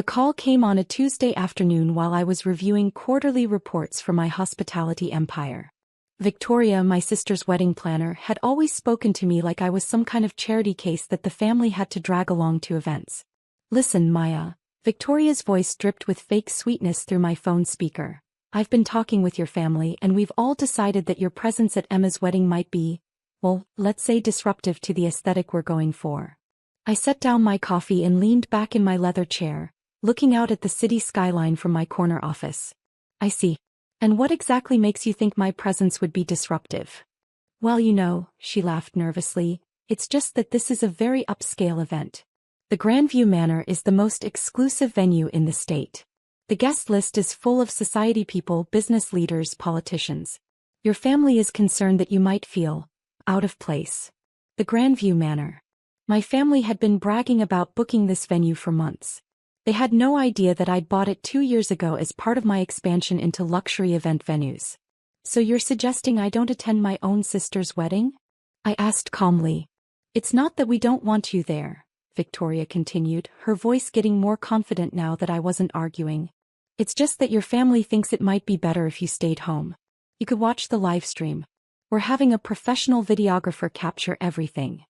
The call came on a Tuesday afternoon while I was reviewing quarterly reports for my hospitality empire. Victoria, my sister's wedding planner, had always spoken to me like I was some kind of charity case that the family had to drag along to events. Listen, Maya. Victoria's voice dripped with fake sweetness through my phone speaker. I've been talking with your family and we've all decided that your presence at Emma's wedding might be, well, let's say disruptive to the aesthetic we're going for. I set down my coffee and leaned back in my leather chair, looking out at the city skyline from my corner office. I see. And what exactly makes you think my presence would be disruptive? Well, she laughed nervously, it's just that this is a very upscale event. The Grandview Manor is the most exclusive venue in the state. The guest list is full of society people, business leaders, politicians. Your family is concerned that you might feel out of place. The Grandview Manor. My family had been bragging about booking this venue for months. They had no idea that I'd bought it 2 years ago as part of my expansion into luxury event venues. So you're suggesting I don't attend my own sister's wedding? I asked calmly. It's not that we don't want you there, Victoria continued, her voice getting more confident now that I wasn't arguing. It's just that your family thinks it might be better if you stayed home. You could watch the live stream. We're having a professional videographer capture everything.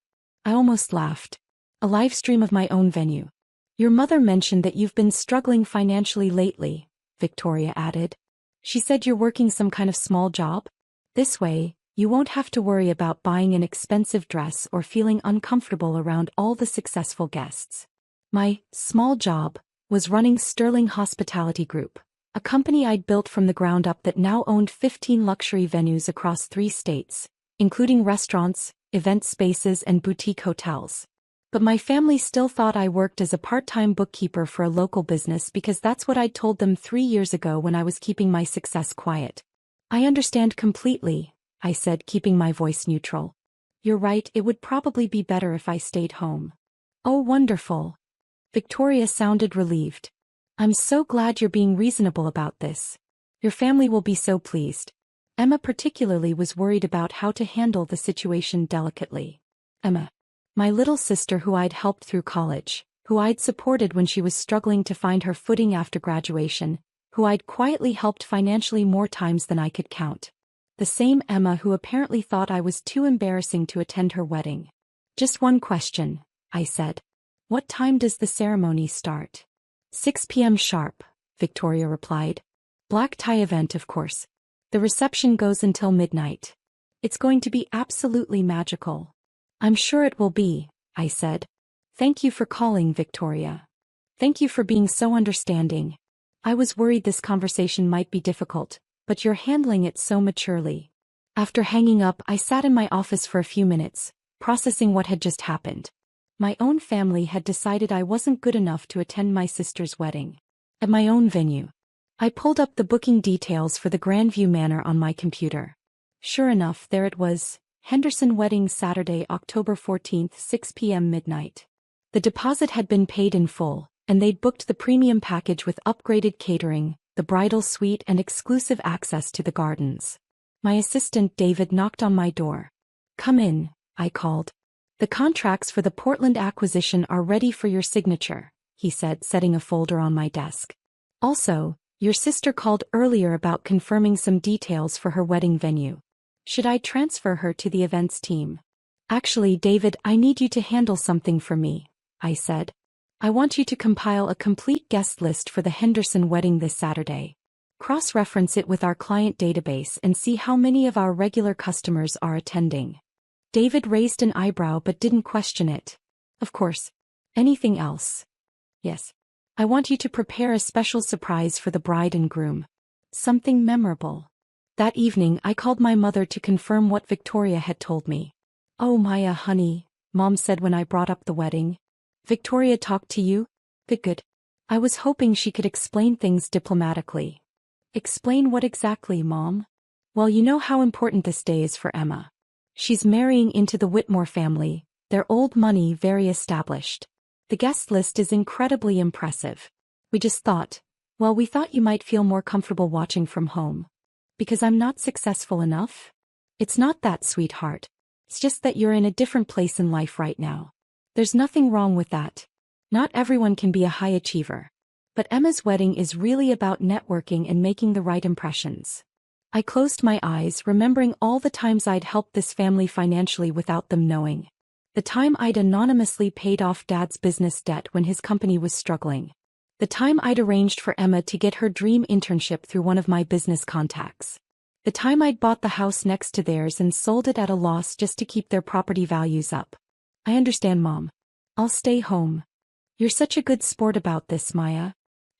I almost laughed. A live stream of my own venue. Your mother mentioned that you've been struggling financially lately, Victoria added. She said you're working some kind of small job? This way, you won't have to worry about buying an expensive dress or feeling uncomfortable around all the successful guests. My small job was running Sterling Hospitality Group, a company I'd built from the ground up that now owned 15 luxury venues across 3 states, including restaurants, event spaces, and boutique hotels. But my family still thought I worked as a part-time bookkeeper for a local business because that's what I'd told them 3 years ago when I was keeping my success quiet. I understand completely, I said, keeping my voice neutral. You're right, it would probably be better if I stayed home. Oh, wonderful. Victoria sounded relieved. I'm so glad you're being reasonable about this. Your family will be so pleased. Emma particularly was worried about how to handle the situation delicately. Emma. My little sister who I'd helped through college, who I'd supported when she was struggling to find her footing after graduation, who I'd quietly helped financially more times than I could count. The same Emma who apparently thought I was too embarrassing to attend her wedding. Just one question, I said. What time does the ceremony start? 6 p.m. sharp, Victoria replied. Black tie event, of course. The reception goes until midnight. It's going to be absolutely magical. I'm sure it will be, I said. Thank you for calling, Victoria. Thank you for being so understanding. I was worried this conversation might be difficult, but you're handling it so maturely. After hanging up, I sat in my office for a few minutes, processing what had just happened. My own family had decided I wasn't good enough to attend my sister's wedding. At my own venue. I pulled up the booking details for the Grandview Manor on my computer. Sure enough, there it was. Henderson Wedding Saturday, October 14th, 6 p.m. midnight. The deposit had been paid in full, and they'd booked the premium package with upgraded catering, the bridal suite, and exclusive access to the gardens. My assistant David knocked on my door. Come in, I called. The contracts for the Portland acquisition are ready for your signature, he said, setting a folder on my desk. Also, your sister called earlier about confirming some details for her wedding venue. Should I transfer her to the events team? Actually, David, I need you to handle something for me, I said. I want you to compile a complete guest list for the Henderson wedding this Saturday. Cross-reference it with our client database and see how many of our regular customers are attending. David raised an eyebrow but didn't question it. Of course. Anything else? Yes. I want you to prepare a special surprise for the bride and groom. Something memorable. That evening I called my mother to confirm what Victoria had told me. Oh Maya honey, Mom said when I brought up the wedding. Victoria talked to you? Good. I was hoping she could explain things diplomatically. Explain what exactly, Mom? Well, you know how important this day is for Emma. She's marrying into the Whitmore family, their old money very established. The guest list is incredibly impressive. We thought you might feel more comfortable watching from home. Because I'm not successful enough? It's not that, sweetheart. It's just that you're in a different place in life right now. There's nothing wrong with that. Not everyone can be a high achiever. but Emma's wedding is really about networking and making the right impressions. I closed my eyes, remembering all the times I'd helped this family financially without them knowing. The time I'd anonymously paid off Dad's business debt when his company was struggling. The time I'd arranged for Emma to get her dream internship through one of my business contacts. The time I'd bought the house next to theirs and sold it at a loss just to keep their property values up. I understand, Mom. I'll stay home. You're such a good sport about this, Maya.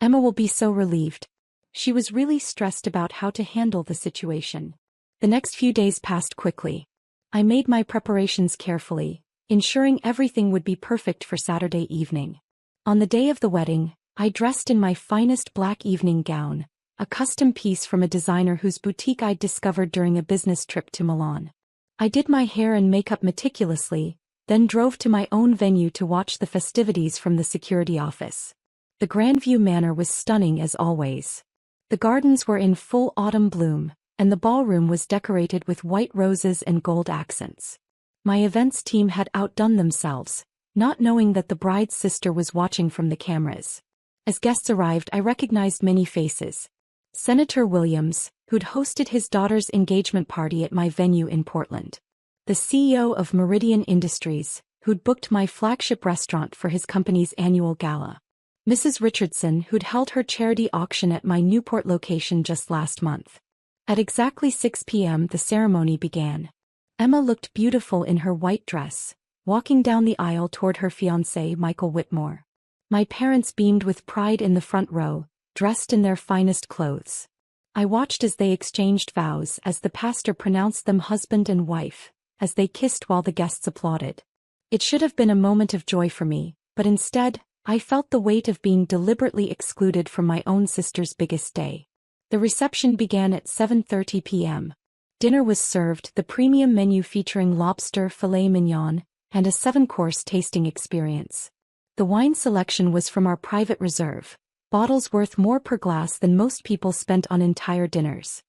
Emma will be so relieved. She was really stressed about how to handle the situation. The next few days passed quickly. I made my preparations carefully, ensuring everything would be perfect for Saturday evening. On the day of the wedding, I dressed in my finest black evening gown, a custom piece from a designer whose boutique I'd discovered during a business trip to Milan. I did my hair and makeup meticulously, then drove to my own venue to watch the festivities from the security office. The Grandview Manor was stunning as always. The gardens were in full autumn bloom, and the ballroom was decorated with white roses and gold accents. My events team had outdone themselves, not knowing that the bride's sister was watching from the cameras. As guests arrived, I recognized many faces. Senator Williams, who'd hosted his daughter's engagement party at my venue in Portland. The CEO of Meridian Industries, who'd booked my flagship restaurant for his company's annual gala. Mrs. Richardson, who'd held her charity auction at my Newport location just last month. At exactly 6 p.m. the ceremony began. Emma looked beautiful in her white dress, walking down the aisle toward her fiancé Michael Whitmore. My parents beamed with pride in the front row, dressed in their finest clothes. I watched as they exchanged vows as the pastor pronounced them husband and wife, as they kissed while the guests applauded. It should have been a moment of joy for me, but instead, I felt the weight of being deliberately excluded from my own sister's biggest day. The reception began at 7:30 p.m. Dinner was served, the premium menu featuring lobster, filet mignon, and a 7-course tasting experience. The wine selection was from our private reserve, bottles worth more per glass than most people spent on entire dinners.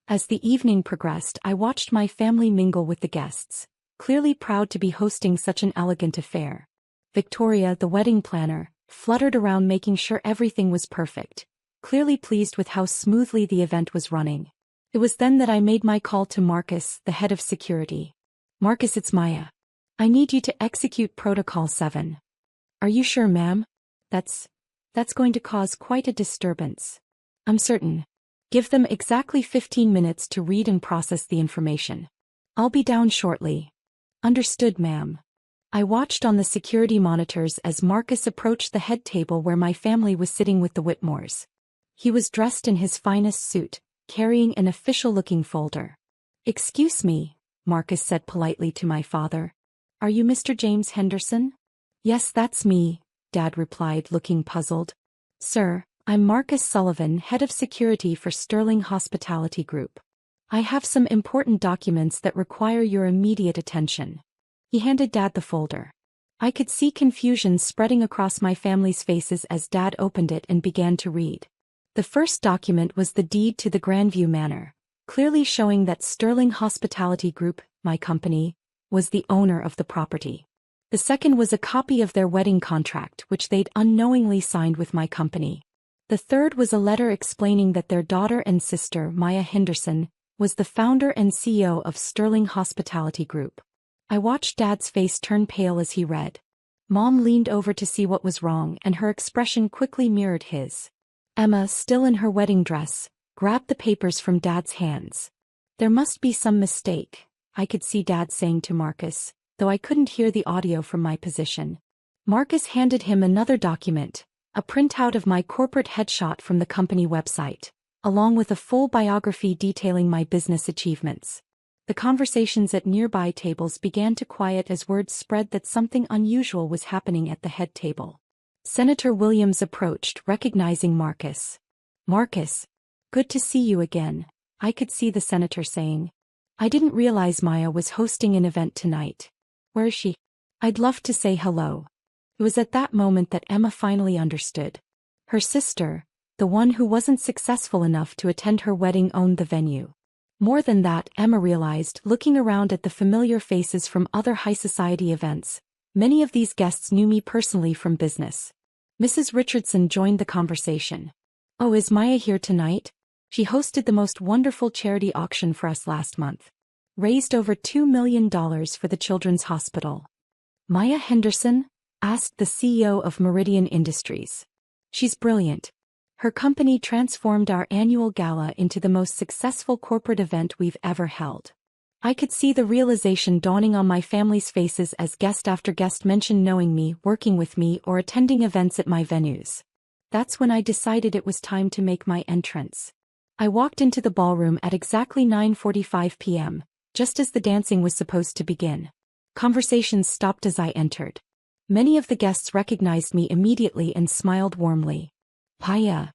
As the evening progressed, I watched my family mingle with the guests, clearly proud to be hosting such an elegant affair. Victoria, the wedding planner, fluttered around making sure everything was perfect, clearly pleased with how smoothly the event was running. It was then that I made my call to Marcus, the head of security. Marcus, it's Maya. I need you to execute Protocol 7. Are you sure, ma'am? That's going to cause quite a disturbance. I'm certain. Give them exactly 15 minutes to read and process the information. I'll be down shortly. Understood, ma'am. I watched on the security monitors as Marcus approached the head table where my family was sitting with the Whitmores. He was dressed in his finest suit, carrying an official-looking folder. Excuse me, Marcus said politely to my father. Are you Mr. James Henderson? Yes, that's me, Dad replied, looking puzzled. Sir, I'm Marcus Sullivan, head of security for Sterling Hospitality Group. I have some important documents that require your immediate attention. He handed Dad the folder. I could see confusion spreading across my family's faces as Dad opened it and began to read. The first document was the deed to the Grandview Manor, clearly showing that Sterling Hospitality Group, my company, was the owner of the property. The second was a copy of their wedding contract which they'd unknowingly signed with my company. The third was a letter explaining that their daughter and sister, Maya Henderson, was the founder and CEO of Sterling Hospitality Group. I watched Dad's face turn pale as he read. Mom leaned over to see what was wrong and her expression quickly mirrored his. Emma, still in her wedding dress, grabbed the papers from Dad's hands. There must be some mistake, I could see Dad saying to Marcus, though I couldn't hear the audio from my position. Marcus handed him another document, a printout of my corporate headshot from the company website, along with a full biography detailing my business achievements. The conversations at nearby tables began to quiet as word spread that something unusual was happening at the head table. Senator Williams approached, recognizing Marcus. Marcus, good to see you again, I could see the senator saying. I didn't realize Maya was hosting an event tonight. Where is she? I'd love to say hello. It was at that moment that Emma finally understood. Her sister, the one who wasn't successful enough to attend her wedding, owned the venue. More than that, Emma realized, looking around at the familiar faces from other high society events. Many of these guests knew me personally from business. Mrs. Richardson joined the conversation. Oh, is Maya here tonight? She hosted the most wonderful charity auction for us last month. Raised over $2 million for the Children's Hospital. Maya Henderson? Asked the CEO of Meridian Industries. She's brilliant. Her company transformed our annual gala into the most successful corporate event we've ever held. I could see the realization dawning on my family's faces as guest after guest mentioned knowing me, working with me, or attending events at my venues. That's when I decided it was time to make my entrance. I walked into the ballroom at exactly 9:45 p.m., just as the dancing was supposed to begin. Conversations stopped as I entered. Many of the guests recognized me immediately and smiled warmly. Hiya.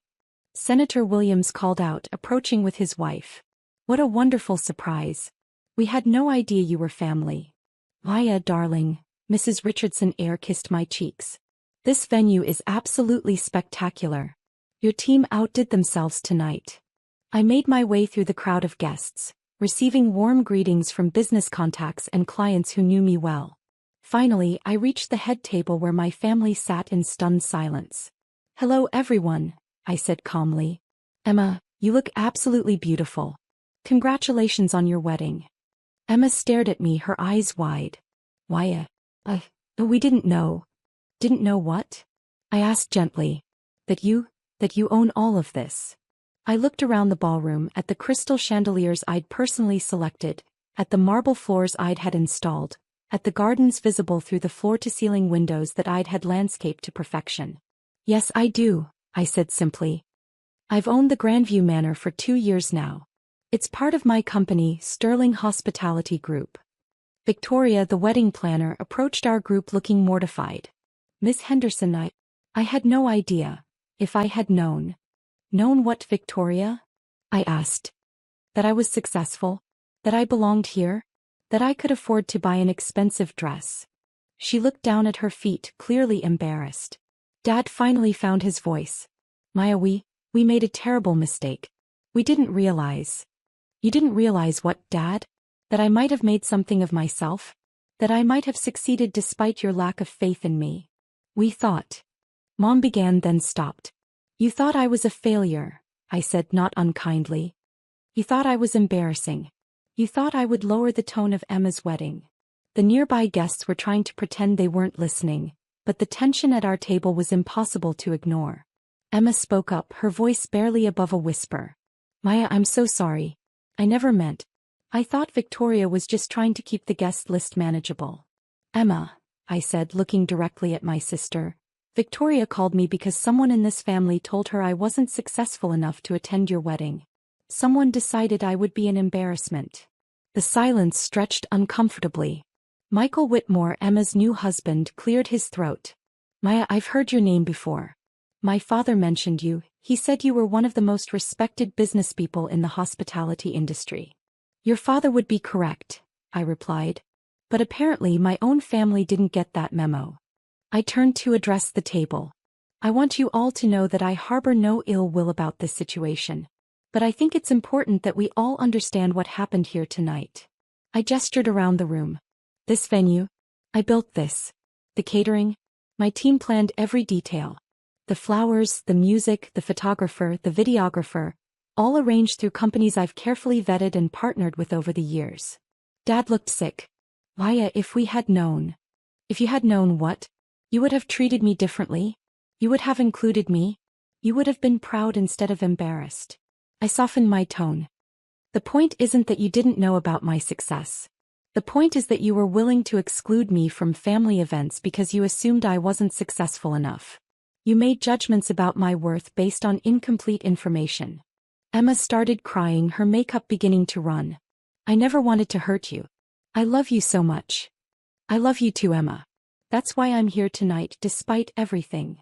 Senator Williams called out, approaching with his wife. What a wonderful surprise. We had no idea you were family. Hiya, darling. Mrs. Richardson air-kissed my cheeks. This venue is absolutely spectacular. Your team outdid themselves tonight. I made my way through the crowd of guests, receiving warm greetings from business contacts and clients who knew me well. Finally, I reached the head table where my family sat in stunned silence. Hello everyone, I said calmly. Emma, you look absolutely beautiful. Congratulations on your wedding. Emma stared at me, her eyes wide. Why, we didn't know. Didn't know what? I asked gently. That you own all of this. I looked around the ballroom at the crystal chandeliers I'd personally selected, at the marble floors I'd had installed, at the gardens visible through the floor-to-ceiling windows that I'd had landscaped to perfection. Yes, I do, I said simply. I've owned the Grandview Manor for 2 years now. It's part of my company, Sterling Hospitality Group. Victoria, the wedding planner, approached our group looking mortified. Miss Henderson, I had no idea. If I had known. Known what, Victoria? I asked. That I was successful? That I belonged here? That I could afford to buy an expensive dress? She looked down at her feet, clearly embarrassed. Dad finally found his voice. Maya, we made a terrible mistake. We didn't realize. You didn't realize what, Dad? That I might have made something of myself? That I might have succeeded despite your lack of faith in me? We thought. Mom began, then stopped. You thought I was a failure, I said, not unkindly. You thought I was embarrassing. You thought I would lower the tone of Emma's wedding. The nearby guests were trying to pretend they weren't listening, but the tension at our table was impossible to ignore. Emma spoke up, her voice barely above a whisper. Maya, I'm so sorry. I never meant. I thought Victoria was just trying to keep the guest list manageable. Emma, I said, looking directly at my sister. Victoria called me because someone in this family told her I wasn't successful enough to attend your wedding. Someone decided I would be an embarrassment. The silence stretched uncomfortably. Michael Whitmore, Emma's new husband, cleared his throat. Maya, I've heard your name before. My father mentioned you. He said you were one of the most respected businesspeople in the hospitality industry. Your father would be correct, I replied. But apparently my own family didn't get that memo. I turned to address the table. I want you all to know that I harbor no ill will about this situation. But I think it's important that we all understand what happened here tonight. I gestured around the room. This venue? I built this. The catering? My team planned every detail. The flowers, the music, the photographer, the videographer, all arranged through companies I've carefully vetted and partnered with over the years. Dad looked sick. Maya, if we had known. If you had known what? You would have treated me differently? You would have included me? You would have been proud instead of embarrassed. I softened my tone. The point isn't that you didn't know about my success. The point is that you were willing to exclude me from family events because you assumed I wasn't successful enough. You made judgments about my worth based on incomplete information. Emma started crying, her makeup beginning to run. I never wanted to hurt you. I love you so much. I love you too, Emma. That's why I'm here tonight, despite everything.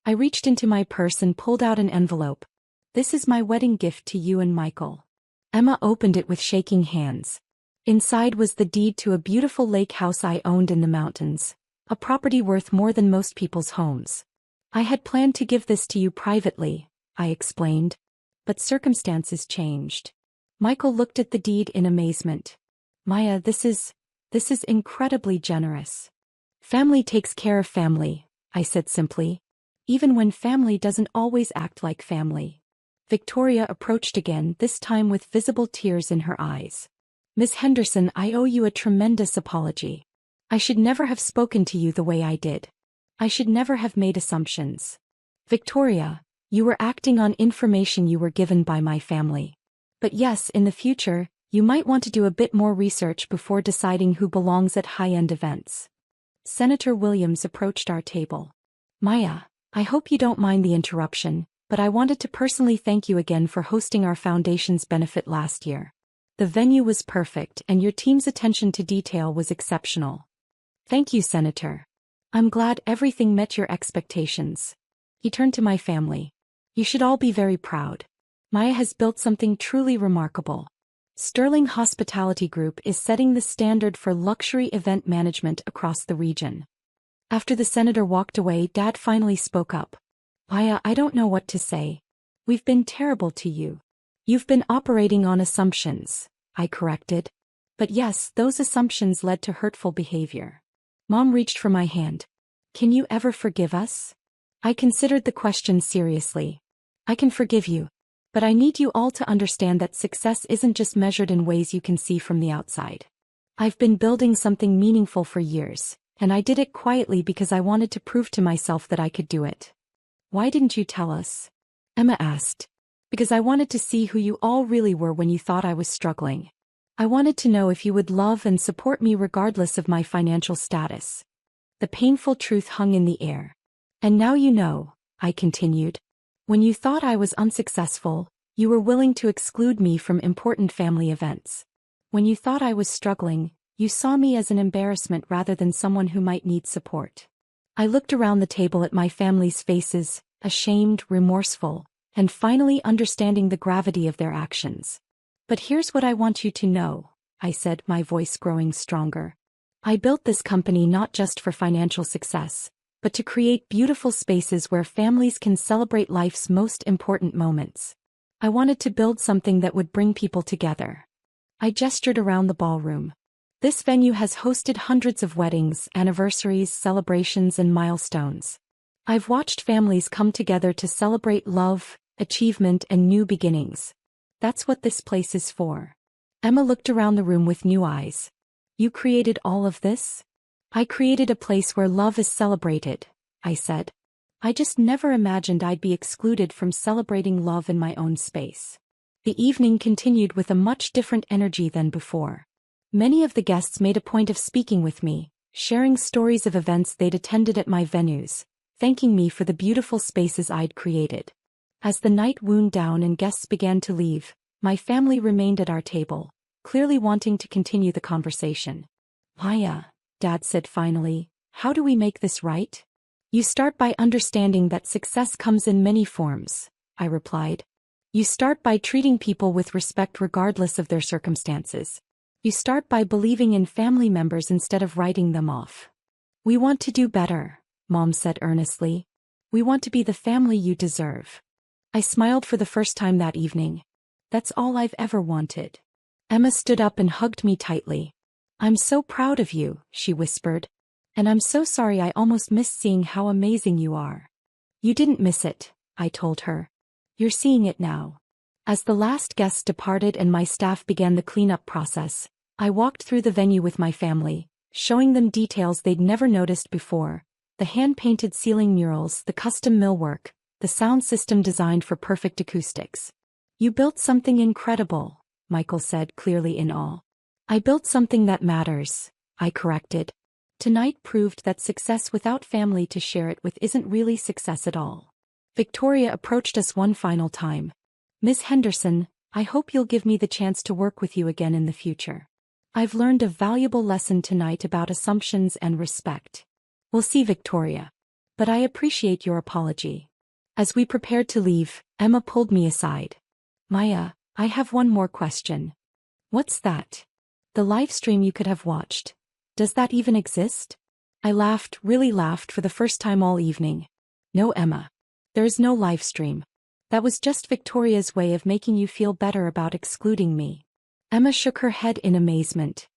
I reached into my purse and pulled out an envelope. This is my wedding gift to you and Michael. Emma opened it with shaking hands. Inside was the deed to a beautiful lake house I owned in the mountains, a property worth more than most people's homes. I had planned to give this to you privately, I explained. But circumstances changed. Michael looked at the deed in amazement. Maya, this is incredibly generous. Family takes care of family, I said simply. even when family doesn't always act like family. Victoria approached again, this time with visible tears in her eyes. Miss Henderson, I owe you a tremendous apology. I should never have spoken to you the way I did. I should never have made assumptions. Victoria, you were acting on information you were given by my family. But yes, in the future, you might want to do a bit more research before deciding who belongs at high-end events. Senator Williams approached our table. Maya, I hope you don't mind the interruption, but I wanted to personally thank you again for hosting our foundation's benefit last year. The venue was perfect and your team's attention to detail was exceptional. Thank you, Senator. I'm glad everything met your expectations. He turned to my family. You should all be very proud. Maya has built something truly remarkable. Sterling Hospitality Group is setting the standard for luxury event management across the region. After the senator walked away, Dad finally spoke up. Maya, I don't know what to say. We've been terrible to you. You've been operating on assumptions, I corrected. But yes, those assumptions led to hurtful behavior. Mom reached for my hand. Can you ever forgive us? I considered the question seriously. I can forgive you. But I need you all to understand that success isn't just measured in ways you can see from the outside. I've been building something meaningful for years, and I did it quietly because I wanted to prove to myself that I could do it. Why didn't you tell us? Emma asked. Because I wanted to see who you all really were when you thought I was struggling. I wanted to know if you would love and support me regardless of my financial status. The painful truth hung in the air. And now you know, I continued. When you thought I was unsuccessful, you were willing to exclude me from important family events. When you thought I was struggling, you saw me as an embarrassment rather than someone who might need support. I looked around the table at my family's faces, ashamed, remorseful, and finally understanding the gravity of their actions. But here's what I want you to know, I said, my voice growing stronger. I built this company not just for financial success, but to create beautiful spaces where families can celebrate life's most important moments. I wanted to build something that would bring people together. I gestured around the ballroom. This venue has hosted hundreds of weddings, anniversaries, celebrations, and milestones. I've watched families come together to celebrate love, achievement, and new beginnings. That's what this place is for. Emma looked around the room with new eyes. You created all of this? I created a place where love is celebrated, I said. I just never imagined I'd be excluded from celebrating love in my own space. The evening continued with a much different energy than before. Many of the guests made a point of speaking with me, sharing stories of events they'd attended at my venues, thanking me for the beautiful spaces I'd created. As the night wound down and guests began to leave, my family remained at our table, clearly wanting to continue the conversation. Maya, Dad said finally, how do we make this right? You start by understanding that success comes in many forms, I replied. You start by treating people with respect regardless of their circumstances. You start by believing in family members instead of writing them off. We want to do better, Mom said earnestly. We want to be the family you deserve. I smiled for the first time that evening. That's all I've ever wanted. Emma stood up and hugged me tightly. I'm so proud of you, she whispered. And I'm so sorry I almost missed seeing how amazing you are. You didn't miss it, I told her. You're seeing it now. As the last guest departed and my staff began the cleanup process, I walked through the venue with my family, showing them details they'd never noticed before. The hand-painted ceiling murals, the custom millwork, the sound system designed for perfect acoustics. You built something incredible, Michael said, clearly in awe. I built something that matters, I corrected. Tonight proved that success without family to share it with isn't really success at all. Victoria approached us one final time. Ms. Henderson, I hope you'll give me the chance to work with you again in the future. I've learned a valuable lesson tonight about assumptions and respect. We'll see, Victoria. But I appreciate your apology. As we prepared to leave, Emma pulled me aside. Maya, I have one more question. What's that? The live stream you could have watched. Does that even exist? I laughed, really laughed for the first time all evening. No, Emma. There is no live stream. That was just Victoria's way of making you feel better about excluding me. Emma shook her head in amazement.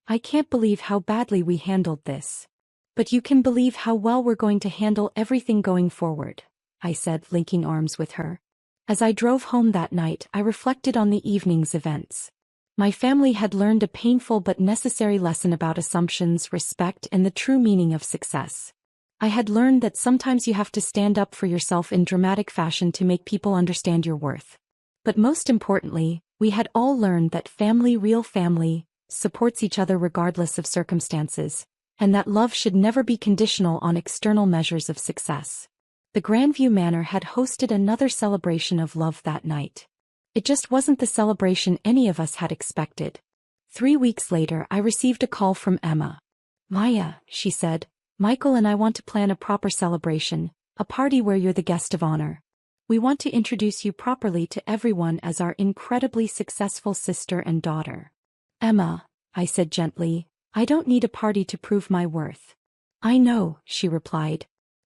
I can't believe how badly we handled this. But you can believe how well we're going to handle everything going forward. I said, linking arms with her. As I drove home that night, I reflected on the evening's events. My family had learned a painful but necessary lesson about assumptions, respect, and the true meaning of success. I had learned that sometimes you have to stand up for yourself in dramatic fashion to make people understand your worth. But most importantly, we had all learned that family, real family, supports each other regardless of circumstances, and that love should never be conditional on external measures of success. The Grandview Manor had hosted another celebration of love that night. It just wasn't the celebration any of us had expected. 3 weeks later, I received a call from Emma. "Maya," she said, "Michael and I want to plan a proper celebration, a party where you're the guest of honor. We want to introduce you properly to everyone as our incredibly successful sister and daughter." "Emma," I said gently, "I don't need a party to prove my worth." "I know," she replied.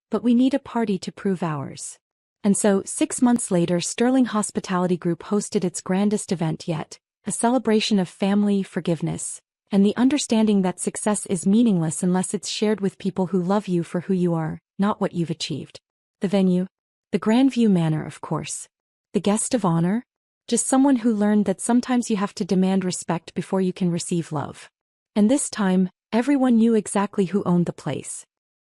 "But we need a party to prove ours." And so, 6 months later, Sterling Hospitality Group hosted its grandest event yet, a celebration of family, forgiveness, and the understanding that success is meaningless unless it's shared with people who love you for who you are, not what you've achieved. The venue? The Grandview Manor, of course. The guest of honor? Just someone who learned that sometimes you have to demand respect before you can receive love. And this time, everyone knew exactly who owned the place.